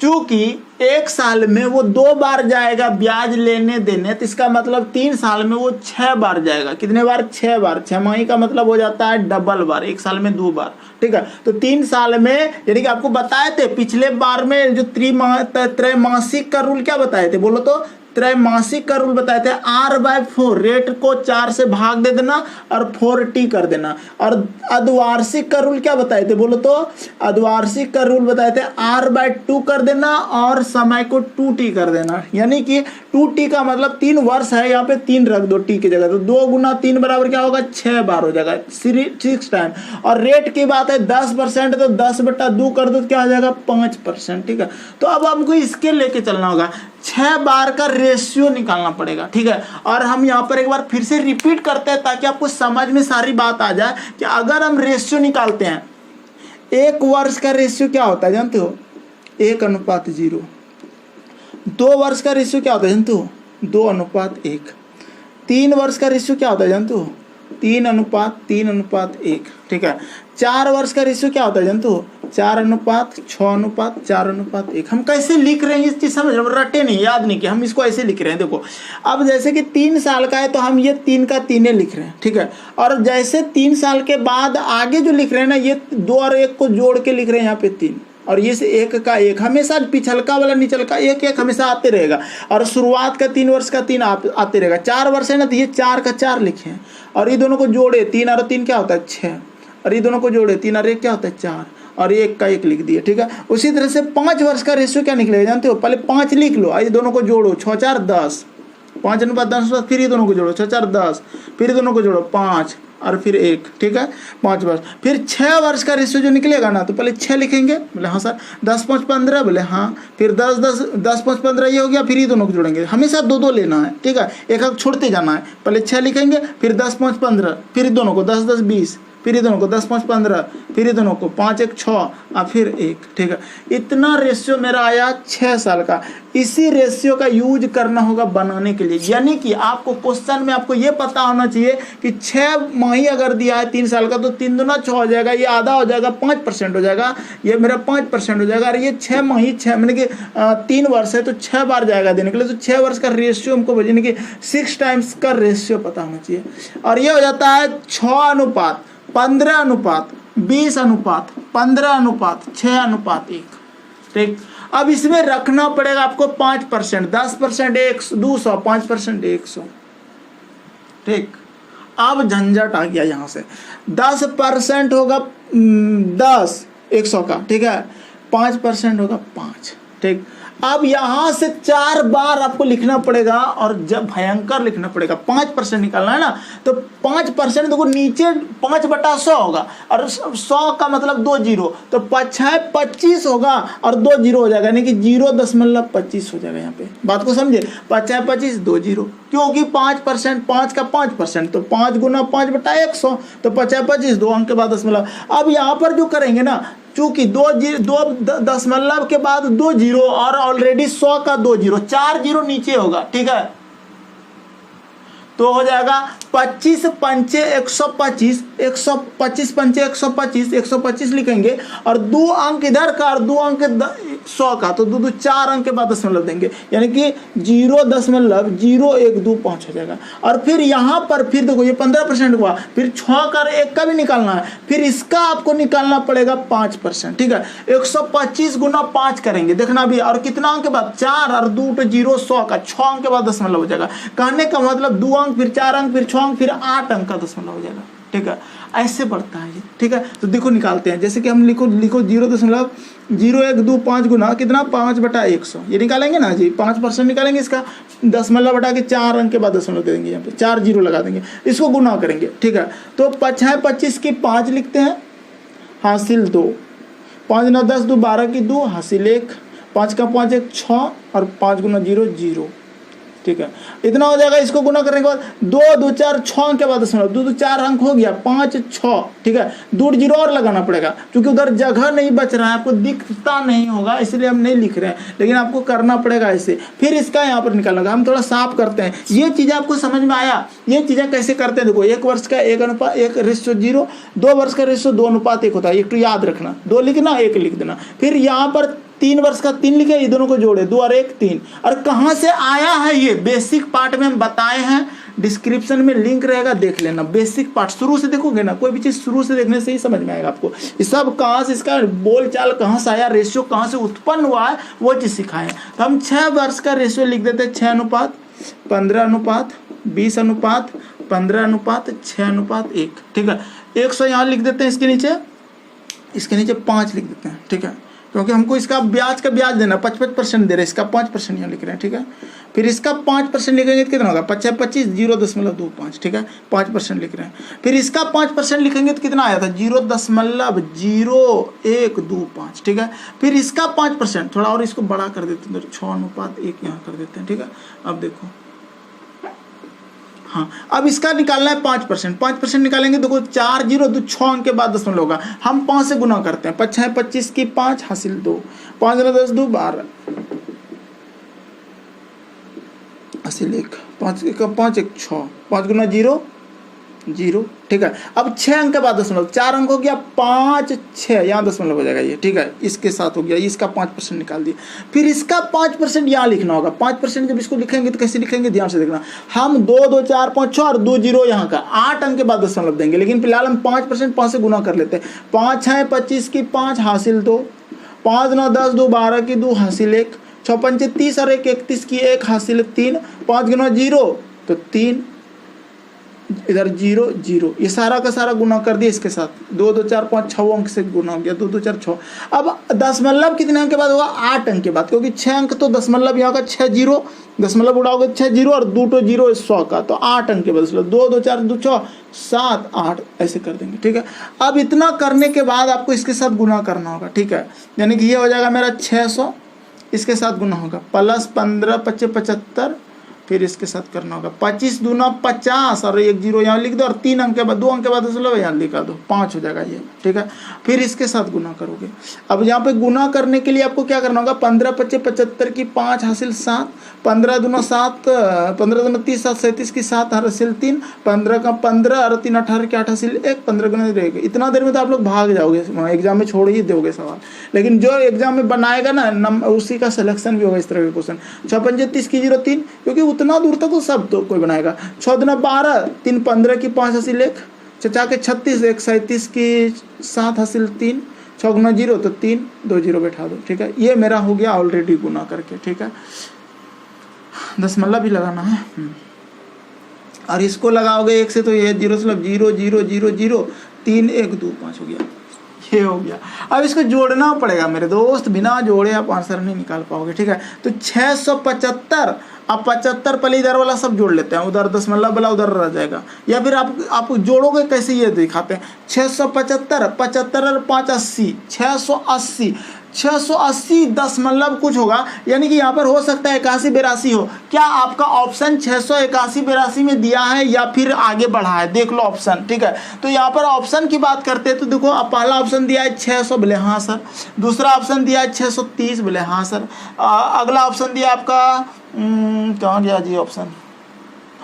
चूंकि 1 साल में वो 2 बार जाएगा ब्याज लेने देने, तो इसका मतलब 3 साल में वो 6 बार जाएगा। कितने बार? 6 बार। 6 माही का मतलब हो जाता है डबल बार, 1 साल में 2 बार। ठीक है, तो 3 साल में, यानी कि आपको बताए थे पिछले बार में जो त्रैमासिक का रूल क्या बताए थे, बोलो तो। त्रैमासिक का रूल बताए थे, R/4, रेट को 4 से भाग दे देना और 4T कर देना। और अर्धवार्षिक का रूल क्या बताए थे, बोलो तो। अर्धवार्षिक का रूल बताए थे, R/2 कर देना और समय को 2T कर देना। यानी कि 2T का मतलब 3 वर्ष है, यहाँ पे 3 रख दो T की जगह, तो 2 गुना 3 बराबर क्या होगा, 6 बार हो जाएगा, 6 टाइम। और रेट की बात है 10%, तो 10/2 कर दो तो क्या हो जाएगा, 5%। ठीक है, तो अब हमको इसके लेके चलना होगा, 6 बार का रेशियो निकालना पड़ेगा। ठीक है, और हम यहाँ पर एक बार फिर से रिपीट करते हैं ताकि आपको समझ में सारी बात आ जाए कि अगर हम रेशियो निकालते हैं, 1 वर्ष का रेशियो क्या होता है जानते हो, 1:0। 2 वर्ष का रेशियो क्या होता है जानते हो, 2:1। 3 वर्ष का रेशियो क्या होता है जानते हो, 3:3:1। ठीक है, 4 वर्ष का रेशियो क्या होता है जानते हो, 4:6:4:1। हम कैसे लिख रहे हैं इस चीज समझ, रटे नहीं, याद नहीं कि हम इसको ऐसे लिख रहे हैं। देखो, अब जैसे कि 3 साल का है तो हम ये 3 का 3 लिख रहे हैं। ठीक है, और जैसे 3 साल के बाद आगे जो लिख रहे हैं ना, ये 2 और 1 को जोड़ के लिख रहे हैं यहाँ पे 3, और ये से 1 का 1, हमेशा पिछलका वाला निचल का 1 हमेशा आते रहेगा, और शुरुआत का 3 वर्ष का 3 आते रहेगा। 4 वर्ष है ना, तो ये 4 का 4 लिखे हैं, और ये दोनों को जोड़े, 3 और 3 क्या होता है 6, और ये दोनों को जोड़े 3 और 1 क्या होता है 4, और 1 का 1 लिख दिए। ठीक है, उसी तरह से 5 वर्ष का रेशियो क्या निकलेगा जानते हो, पहले 5 लिख लो, ये दोनों को जोड़ो, 6×4 10, 5:10, फिर ये दोनों को जोड़ो, 6×4 10, फिर ये दोनों को जोड़ो 5 और फिर 1। ठीक है, 5 वर्ष। फिर 6 वर्ष का रेशियो जो निकलेगा ना, तो पहले 6 लिखेंगे, बोले हाँ सर। 10×5=15, बोले हाँ। फिर 10×15 ये हो गया, फिर ये दोनों को जोड़ेंगे, हमेशा 2 लेना है। ठीक है, 1 छोड़ते जाना है, पहले 6 लिखेंगे, फिर 10×5=15, फिर दोनों को 10×10=20, फिर ये दोनों को 10×5=15, फिर ये दोनों को 5×1 6 और फिर 1। ठीक है, इतना रेशियो मेरा आया 6 साल का। इसी रेशियो का यूज करना होगा बनाने के लिए, यानी कि आपको क्वेश्चन में आपको ये पता होना चाहिए कि 6 माही अगर दिया है 3 साल का, तो 3 दूना 6 हो जाएगा, ये आधा हो जाएगा, 5% हो जाएगा, ये मेरा 5% हो जाएगा। और ये 6 माही 6 मैंने कि 3 वर्ष है तो 6 बार जाएगा देने के लिए, तो 6 वर्ष का रेशियो हमको यानी कि 6 टाइम्स का रेशियो पता होना चाहिए। और ये हो जाता है 6:15:20:15:6:1। ठीक, अब इसमें रखना पड़ेगा आपको 5%, 10% 200, 5% 100। ठीक, अब झंझट आ गया यहाँ से। 10% होगा 10 100 का, ठीक है, 5% होगा 5। ठीक, अब यहाँ से 4 बार आपको लिखना पड़ेगा, और जब भयंकर लिखना पड़ेगा। 5% निकालना है ना, तो 5% देखो नीचे 5/100 होगा, और 100 का मतलब 2 जीरो, तो 5×25 होगा और 2 जीरो हो जाएगा, यानी कि 0.25 हो जाएगा। यहाँ पे बात को समझे, 5×25 2 जीरो, क्योंकि 5%, 5 का 5%, तो 5 गुना 5/100, तो 5×25 2 अंक के बाद दशमलव। अब यहाँ पर जो करेंगे ना, चूंकि 2 दशमलव के बाद 2 जीरो, और ऑलरेडी 100 का 2 जीरो, 4 जीरो नीचे होगा। ठीक है, तो हो जाएगा 25 पंचे 125, 125 पंचे 125, 125 लिखेंगे और 2 अंक इधर का और 2 अंक 100 का, तो 2 4 अंक के बाद दशमलव देंगे, यानी कि 0.0125 हो जाएगा। और फिर यहाँ पर फिर देखो ये 15% हुआ, फिर 6 का 1 का भी निकालना है, फिर इसका आपको निकालना पड़ेगा 5%, ठीक है। 125 गुना 5 करेंगे, देखना भी, और कितना अंक के बाद 4 और 2 तो 0 100 का 6 अंक के बाद दशमलव हो जाएगा। कहने का मतलब 2 अंक, फिर 4 अंक, फिर 6 अंक, फिर 8 अंक का दशमलव हो जाएगा, ठीक है। ऐसे बढ़ता है ये, ठीक है। तो देखो निकालते हैं, जैसे कि हम लिखो 0.0125 गुना कितना 5/100, ये निकालेंगे ना जी, 5% निकालेंगे इसका, दशमलव बटा के 4 अंक के बाद दशमलव दे देंगे, यहाँ पे 4 0 लगा देंगे, इसको गुना करेंगे, ठीक है। तो 5 25 की 5 लिखते हैं, हासिल 2, 5 9 10 2 12 की 2, हासिल 1, 5 का 5 1 6 और 5 गुना 0 0, ठीक है। इतना हो जाएगा। इसको गुना करने के बाद 2 2 4 6 अंक के बाद दशमलव, 2 2 4 अंक हो गया, 5 6, ठीक है। 2 0 और लगाना पड़ेगा क्योंकि उधर जगह नहीं बच रहा है, आपको दिखता नहीं होगा इसलिए हम नहीं लिख रहे हैं, लेकिन आपको करना पड़ेगा ऐसे। फिर इसका यहाँ पर निकालना होगा, हम थोड़ा साफ करते हैं। ये चीज़ें आपको समझ में आया, ये चीज़ें कैसे करते हैं। देखो 1 वर्ष का 1:0, 2 वर्ष का 2:1 होता है, एक तो याद रखना, 2 लिखना 1 लिख देना। फिर यहाँ पर 3 वर्ष का 3 लिखे, ये दोनों को जोड़े 2 और 1 3। और कहाँ से आया है ये बेसिक पार्ट में हम बताए हैं, डिस्क्रिप्शन में लिंक रहेगा, देख लेना। बेसिक पार्ट शुरू से देखोगे ना, कोई भी चीज़ शुरू से देखने से ही समझ में आएगा आपको। ये सब कहाँ से, इसका बोल चाल कहाँ से आया, रेशियो कहाँ से उत्पन्न हुआ है, वो चीज़ सिखाएं। तो हम 6 वर्ष का रेशियो लिख देते हैं, 6:15:20:15:15:6:1, ठीक है। 100 यहाँ लिख देते हैं, इसके नीचे 5 लिख देते हैं, ठीक है, क्योंकि हमको इसका ब्याज का ब्याज देना, 55% दे रहे हैं, इसका 5% यहाँ लिख रहे हैं, ठीक है। फिर इसका 5% लिखेंगे तो कितना होगा, 5 25 0.25, ठीक है, 5% लिख रहे हैं। फिर इसका 5% लिखेंगे तो कितना आया था, 0.0125, ठीक है। फिर इसका 5%, थोड़ा और इसको बड़ा कर देते हैं, 6:1 यहाँ कर देते हैं, ठीक है। अब देखो, हाँ, अब इसका निकालना है 5% निकालेंगे, देखो 4 0 2 6 अंक के बाद दशमलव होगा। हम 5 से गुना करते हैं, 5 25 की 5 हासिल 2, 5 9 10 2 12 हासिल 1, 5 1 5 1 6, 5 गुना 0 0, ठीक है। अब 6 अंक के बाद दशमलव, 4 अंक हो गया, 5 6 यहाँ दशमलव हो जाएगा ये, ठीक है। इसके साथ हो गया, इसका 5% निकाल दिया। फिर इसका 5% यहाँ लिखना होगा। 5% जब इसको लिखेंगे तो कैसे लिखेंगे, ध्यान से देखना। हम 2 2 4 5 6 और 2 0 यहाँ का 8 अंक के बाद दशमलव देंगे, लेकिन फिलहाल हम 5% 5 से गुना कर लेते हैं। 5 6 25 की 5 हासिल 2, 5 9 10 2 12 की 2 हासिल 1, 6 5 30 और 1 31 की 1 हासिल 3, 5 गुना 0 तो 3, इधर 0 0, ये सारा का सारा गुना कर दिया इसके साथ, 2 2 4 5 6 अंक से गुना हो गया, 2 2 4 6। अब दशमलव कितने अंक के बाद होगा, 8 अंक के बाद, क्योंकि 6 अंक तो दशमलव यहाँ का 6 0, दशमलव उड़ाओगे 6 0 और 2 तो 0 100 का, तो 8 अंक के बाद 2 2 4 2 6 7 8 ऐसे कर देंगे, ठीक है। अब इतना करने के बाद आपको इसके साथ गुना करना होगा, ठीक है, यानी कि ये हो जाएगा मेरा 600, इसके साथ गुना होगा, प्लस 15 25 75, फिर इसके साथ करना होगा 25 दूना 50 और 1 0 यहाँ लिख दो, और 3 अंक के बाद 2 अंक के बाद दशमलव यहाँ लिखा दो, 5 हो जाएगा ये, ठीक है। फिर इसके साथ गुना करोगे। अब यहाँ पे गुना करने के लिए आपको क्या करना होगा, 15 25 75 की 5 हासिल 7, 15 दूना 7, 15 दूना 30 7 37 की 7 हासिल 3, 15 का 15 और 3 18 की 8 हासिल 1, 15 गुना रहेगा। इतना देर में तो आप लोग भाग जाओगे, एग्जाम में छोड़ ही दोगे सवाल, लेकिन जो एग्जाम में बनाएगा ना उसी का सिलेक्शन भी होगा इस तरह के क्वेश्चन। 6 5 30 की 0 3, क्योंकि उतना दूर तक तो सब तो कोई बनाएगा। 6 दूना 12, 3 15 की 5 हासिल 1, 4 के 36, 1 37 की 7 हासिल 3, 6 गुना 0 तो 3, 2 0 बैठा दो, ठीक है। ये मेरा हो गया ऑलरेडी गुना करके, ठीक है। दशमलव भी लगाना है, और इसको लगाओगे 1 से तो ये 0 0 0 0 0 3 1 2 5 हो गया, ये हो गया। अब इसको जोड़ना पड़ेगा मेरे दोस्त, बिना जोड़े आप आंसर नहीं निकाल पाओगे, ठीक है। तो 675, अब 75 पहले इधर वाला सब जोड़ लेते हैं, उधर दशमलव वाला उधर रह जाएगा, या फिर आप जोड़ोगे कैसे ये दिखाते हैं। 675 75 और 5 80, 680, 680 दशमलव कुछ होगा, यानी कि यहाँ पर हो सकता है 81 82 हो। क्या आपका ऑप्शन 681 82 में दिया है या फिर आगे बढ़ा है, देख लो ऑप्शन, ठीक है। तो यहाँ पर ऑप्शन की बात करते हैं तो देखो, पहला ऑप्शन दिया है 600, बोले हाँ सर। दूसरा ऑप्शन दिया है 630, बोले हाँ सर। अगला ऑप्शन दिया आपका कहाँ गया जी ऑप्शन,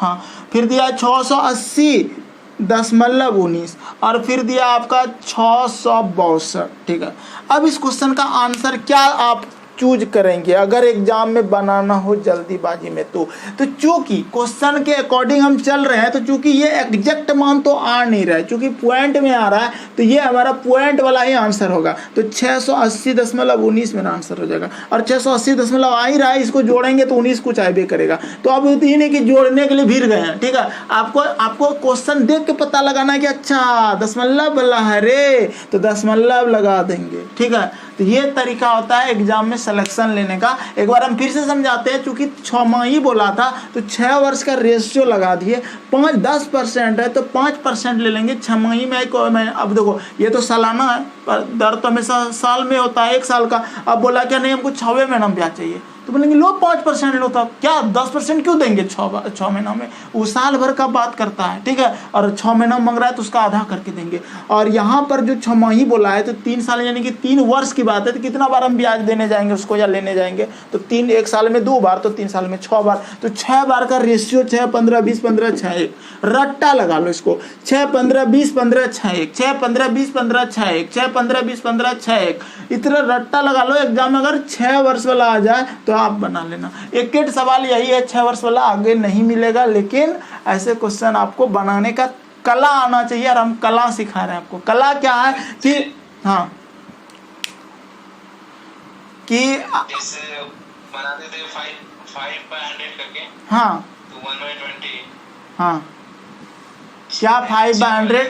हाँ, फिर दिया 680.19 और फिर दिया आपका 662। ठीक है, अब इस क्वेश्चन का आंसर क्या आप चूज करेंगे अगर एग्जाम में बनाना हो जल्दीबाजी में? तो चूंकि क्वेश्चन के अकॉर्डिंग हम चल रहे हैं, तो चूंकि ये एग्जैक्ट मान तो आ नहीं रहा है, चूंकि पॉइंट में आ रहा है, तो ये हमारा पॉइंट वाला ही आंसर होगा। तो 680.19 मेरा आंसर हो जाएगा। और 680 आ ही रहा है, इसको जोड़ेंगे तो 19 कुछ आए भी करेगा। तो अब ये नहीं कि जोड़ने के लिए भीड़ गए हैं। ठीक है, आपको क्वेश्चन देख के पता लगाना है कि अच्छा दशमलव वाला है रे, तो दशमलव लगा देंगे। ठीक है, तो ये तरीका होता है एग्जाम में सिलेक्शन लेने का। एक बार हम फिर से समझाते हैं, चूंकि 6 माह ही बोला था तो 6 वर्ष का रेशियो लगा दिए। 10% है तो 5% ले लेंगे। 6 माह में अब देखो ये तो सालाना है, पर दर तो हमेशा साल में होता है, 1 साल का। अब बोला क्या नहीं हमको 6वें महीना में ब्याज चाहिए, तो बोलेंगे लो 5% लो। तब क्या 10% क्यों देंगे 6 महीना में? वो साल भर का बात करता है। ठीक है, और 6 महीना मांग रहा है तो उसका आधा करके देंगे। और यहाँ पर जो 6 माही बोला है तो 3 साल यानी कि 3 वर्ष की बात है, तो कितना बार हम ब्याज देने जाएंगे उसको या लेने जाएंगे? तो 1 साल में 2 बार, तो 3 साल में 6 बार। तो 6 बार का रेशियो 6, 15, 20, 15, 6, 1 रट्टा लगा लो इसको। 6, 15, 20, 15, 6, 1, 6, 15, 20, 15, 6, 1, 6, 15, 20, 15, 6, 1 इतना रट्टा लगा लो। एग्जाम में अगर 6 वर्ष वाला आ जाए तो आप बना लेना। एक सवाल यही है, 6 वर्ष वाला आगे नहीं मिलेगा, लेकिन ऐसे क्वेश्चन आपको बनाने का कला आना चाहिए। और हम कला सिखा रहे हैं आपको। कला क्या है कि हाँ कि जैसे बनाते थे 5/100 करके, हाँ तो 1/20। हाँ, क्या 5/100?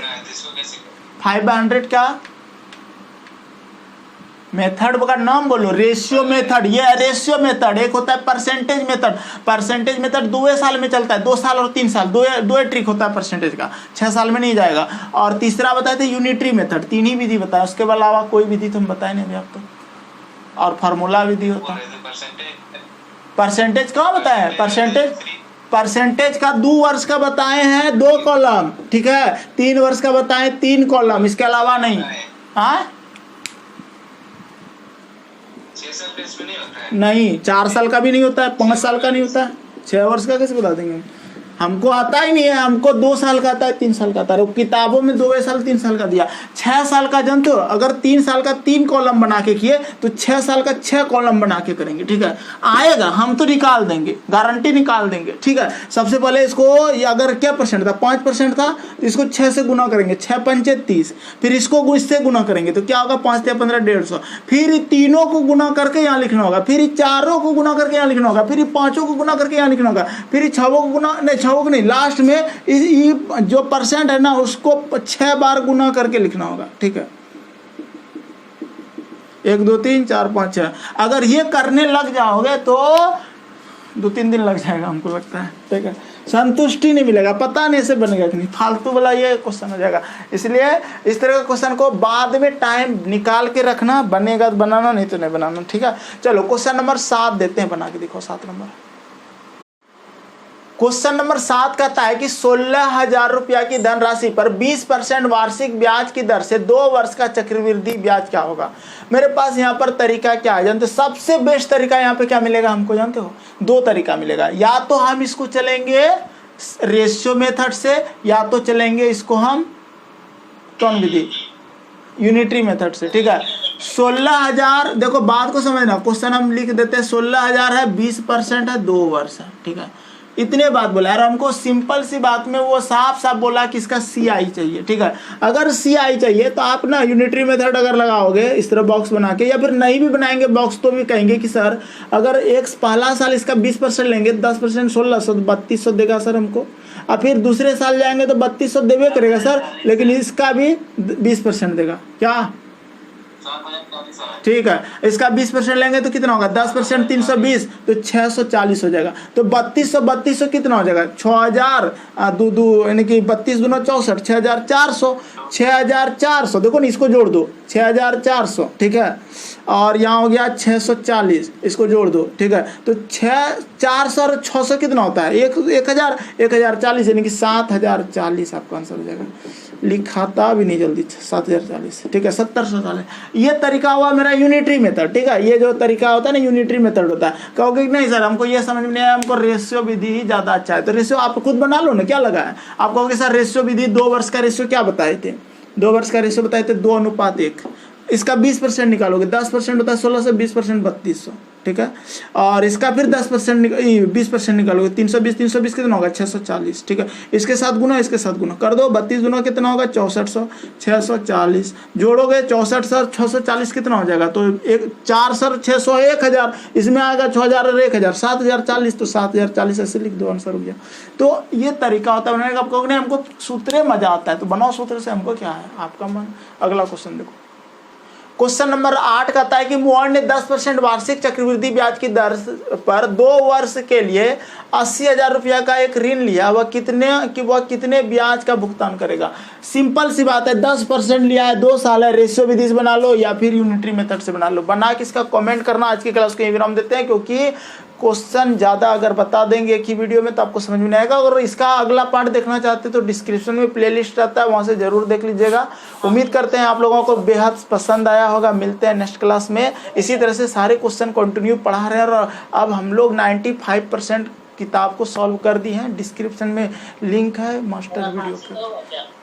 5/100 क्या मेथड का नाम बोलो? Ratio method. ये रेशियो मेथड। एक होता है परसेंटेज मेथड। परसेंटेज मेथड 2 साल में चलता है, 2 साल और 3 साल, दो ट्रिक होता है परसेंटेज का, 6 साल में नहीं जाएगा। और तीसरा बताए थे यूनिटरी मेथड। 3 ही विधि बताया, उसके अलावा कोई विधि तो हम बताए नहीं अभी आपको। और फार्मूला विधि होता है। परसेंटेज कहाँ बताया है? परसेंटेज का 2 वर्ष का बताए हैं 2 कॉलम। ठीक है, 3 वर्ष का बताए 3 कॉलम, इसके अलावा नहीं। हाँ, 6 साल का इसमें नहीं होता है। नहीं, 4 साल का भी नहीं होता है, 5 साल का नहीं होता है, 6 वर्ष का कैसे बता देंगे? हमको आता ही नहीं है। हमको 2 साल का आता है, 3 साल का आता है। किताबों में 2 साल 3 साल का दिया। 6 साल का जानते हो, अगर 3 साल का 3 कॉलम बना के किए तो 6 साल का 6 कॉलम बना के करेंगे। ठीक है, आएगा, हम तो निकाल देंगे, गारंटी निकाल देंगे। ठीक है, सबसे पहले इसको अगर क्या परसेंट था, 5% था, तो इसको 6 से गुना करेंगे, 6 पंचे 30। फिर इसको इससे गुना करेंगे तो क्या होगा, 5 या 15, 150। फिर तीनों को गुना करके यहाँ लिखना होगा, फिर 4 को गुना करके यहाँ लिखना होगा, फिर 5 को गुना करके यहाँ लिखना होगा, फिर 6 को गुना नहीं, 6 को नहीं, लास्ट में जो परसेंट है ना उसको 6 बार गुना करके लिखना होगा। ठीक है, 1, 2, 3, 4, 5, 6। अगर ये करने लग जाओगे तो 2-3 दिन लग जाएगा हमको लगता है। ठीक है, संतुष्टि नहीं मिलेगा, पता नहीं ऐसे बनेगा कि नहीं, फालतू वाला ये क्वेश्चन हो जाएगा। इसलिए इस तरह के क्वेश्चन को बाद में टाइम निकाल के रखना, बनेगा तो बनाना, नहीं तो नहीं बनाना। ठीक है, चलो क्वेश्चन नंबर 7 देते हैं, बना के देखो। 7 नंबर क्वेश्चन नंबर 7 कहता है कि 16,000 रुपया की धनराशि पर 20% वार्षिक ब्याज की दर से 2 वर्ष का चक्रवृद्धि ब्याज क्या होगा? मेरे पास यहाँ पर तरीका क्या है जानते हो? सबसे बेस्ट तरीका यहाँ पे क्या मिलेगा हमको जानते हो? 2 तरीका मिलेगा। या तो हम इसको चलेंगे रेशियो मेथड से, या तो चलेंगे इसको हम कौन विधि, यूनिटरी मेथड से। ठीक है, 16,000, देखो बात को समझना, क्वेश्चन हम लिख देते हैं 16,000 है, 20% है, 2 वर्ष है। ठीक है, इतने बात बोला यार हमको। सिंपल सी बात में वो साफ साफ बोला कि इसका CI चाहिए। ठीक है, अगर CI चाहिए तो आप ना यूनिटरी मेथड अगर लगाओगे इस तरह बॉक्स बना के, या फिर नहीं भी बनाएंगे बॉक्स तो भी कहेंगे कि सर अगर पहला साल इसका 20% लेंगे, 10% 1600, 3200 देगा सर हमको। और फिर दूसरे साल जाएंगे तो 3200 देवे करेगा सर, लेकिन इसका भी 20% देगा। क्या? ठीक है, इसका 20% लेंगे तो कितना होगा, 10% 320, तो 640 हो जाएगा। तो 3200 कितना हो जाएगा, 6000 2 यानी कि 32 दूना 64, 6400, 6400। देखो ना, इसको जोड़ दो, 6400। ठीक है, और यहाँ हो गया 640, इसको जोड़ दो। ठीक है, तो 400 और 600 कितना होता है, 1040 यानी कि 7040 आपका आंसर हो जाएगा। लिखाता भी नहीं जल्दी, 7040, ठीक है, 7040। ये तरीका हुआ मेरा यूनिटरी मेथड, ठीक है। ये जो तरीका होता है ना यूनिटरी मेथड होता है। कहोगे नहीं सर हमको ये समझ में नहीं आया, हमको रेशियो विधि ही ज़्यादा अच्छा है, तो रेशियो आप खुद बना लो ना, क्या लगा है। आप कहोगे सर रेशियो विधि 2 वर्ष का रेशियो क्या बताए थे, 2 वर्ष का रेशियो बताए थे 2:1, इसका 20% निकालोगे, 10% होता है 1600, 20% 3200, ठीक है। और इसका फिर 10% 20% निकालोगे, 320 320 कितना होगा 640, ठीक है। इसके साथ गुना, इसके साथ गुना कर दो, 32 गुना कितना होगा 6400, 640 जोड़ोगे 64 सर 640 कितना हो जाएगा, तो 4 सर 600 1000, इसमें आएगा 6000 और 1000 7040, तो 7040 ऐसे लिख दो, आंसर हो गया। तो ये तरीका होता है बनाने का। आप कहोगे हमको सूत्रे मजा आता है, तो बनाओ सूत्र से, हमको क्या है आपका मन। अगला क्वेश्चन देखो, क्वेश्चन नंबर 8 कहता है कि मोहन ने 10% वार्षिक चक्रवृद्धि ब्याज की दर पर 2 वर्ष के लिए 80,000 रुपया का एक ऋण लिया, वह कितने ब्याज का भुगतान करेगा। सिंपल सी बात है, 10% लिया है, 2 साल है, रेशियो विधि से बना लो या फिर यूनिटरी मेथड से बना लो। बना के इसका कमेंट करना। आज की क्लास को यही विराम देते हैं, क्योंकि क्वेश्चन ज़्यादा अगर बता देंगे एक ही वीडियो में तो आपको समझ में नहीं आएगा। अगर इसका अगला पार्ट देखना चाहते तो डिस्क्रिप्शन में प्लेलिस्ट रहता है, वहाँ से ज़रूर देख लीजिएगा। उम्मीद करते हैं आप लोगों को बेहद पसंद आया होगा। मिलते हैं नेक्स्ट क्लास में। इसी तरह से सारे क्वेश्चन कंटिन्यू पढ़ा रहे हैं और अब हम लोग 95% किताब को सॉल्व कर दी हैं। डिस्क्रिप्शन में लिंक है मास्टर वीडियो के।